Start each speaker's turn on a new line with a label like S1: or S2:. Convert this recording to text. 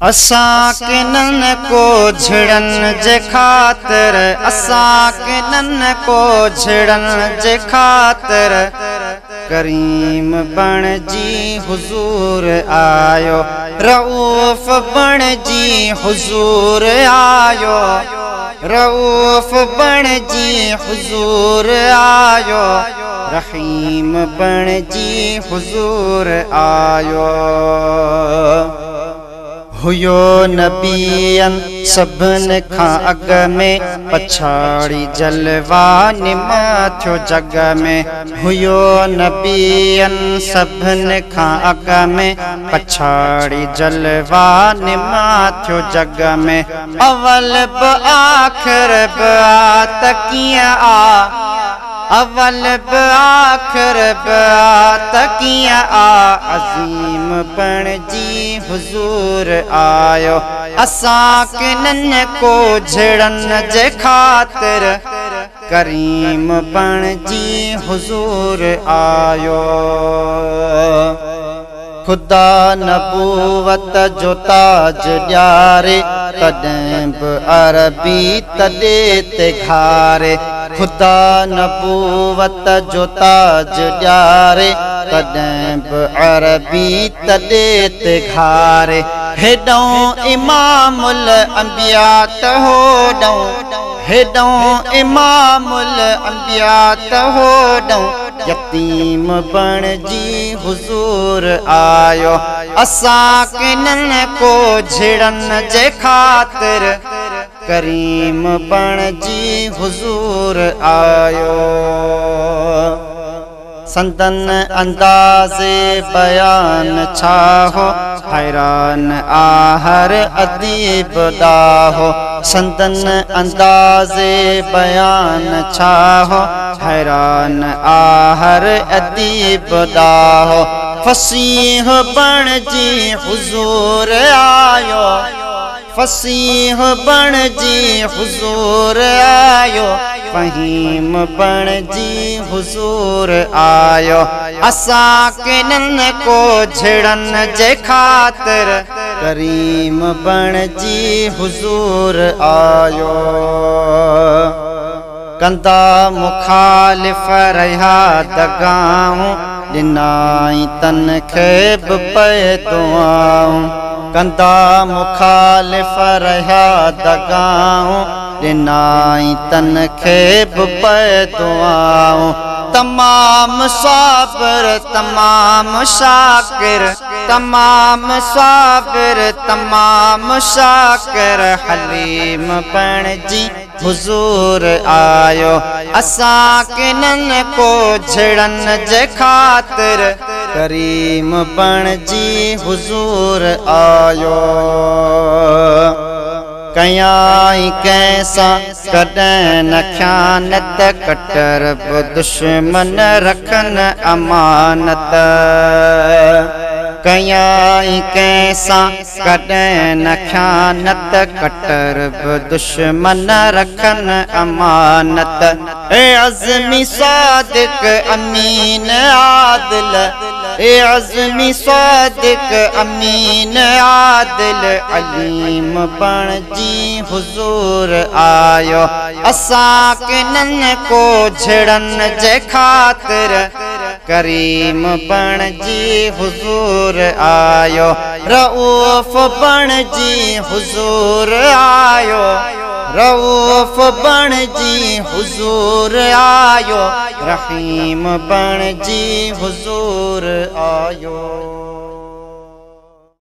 S1: असां किनन को झिड़न जे खातिर, असां किनन को झिड़न जे खातिर करीम बणजी हुजूर आयो, रऊफ बणजी हुजूर आयो, रऊफ बणजी हुजूर आयो, रहीम बणजी हुजूर आयो। हुयो नबियन सबन खां अग में, पछाड़ी जलवा निमा थियो जग में। हुयो नबियन सबन खां अग में, पछाड़ी जलवा निमा थियो जग में। अवल ब आखिर ब त कीअं आ, अवल ब आखिर ब त कीअं आ, अज़ीम बणजी हुजूर आयो। असां किनन को झिड़न जे खातिर करीम बणजी हुजूर आयो। खुदा नबूवत जो ताज ॾियारे, तॾहिं बि अरबी तॾे ते घारे। खुदा नबूवत जो ताज ॾियारे, तॾहिं बि अरबी तॾे ते घारे। हेॾों इमामुल अंबिया त होॾों, हेॾों इमामुल अंबिया त होॾों यतीम बणजी हुजूर आयो। असां किनन को झिड़न जे खातिर करीम बणजी हुजूर आयो। संदन अंदाज़े बयान छा हो, हैरान आहर अदीब दाहो। संदन अंदाज़े बयान छा हो, हैरान आहर अदीब दाहो। फसीह बणजी हुजूर आयो, फसीह बणजी हुजूर आयो, फहीम बणजी हुजूर आयो। असां किनन को झिड़न जे खातिर करीम बणजी हुजूर आयो। कंदा मुखालिफ रहा दगाऊं, ॾिनाई तन खे बि पए दुआऊं। कंदा मुखालिफ रहा दगाऊं, ॾिनाई तन खे बि पए दुआऊं। तमाम साबिर तमाम शाकिर, तमाम साबिर तमाम शाकिर, हलीम बणजी हुजूर आयो। असां किनन को झिड़न जे खातिर करीम बणजी हुजूर आयो। कयाई कैसा कॾहिं न ख़यानत, कटर बि दुश्मन रखन अमानत। कयाई कैसा कॾहिं न ख़यानत, कटर बि दुश्मन रखन अमानत। ए अज़मी सादिक अमीन आदिल, ए अज़मी सादिक अमीन आदिल, अलीम बणजी हुजूर आयो। असां किनन को झिड़न जे खातिर करीम बणजी हुजूर आयो। रऊफ बणजी हुजूर आयो, रऊफ बणजी हुजूर आयो, रहीम बणजी हुजूर आयो।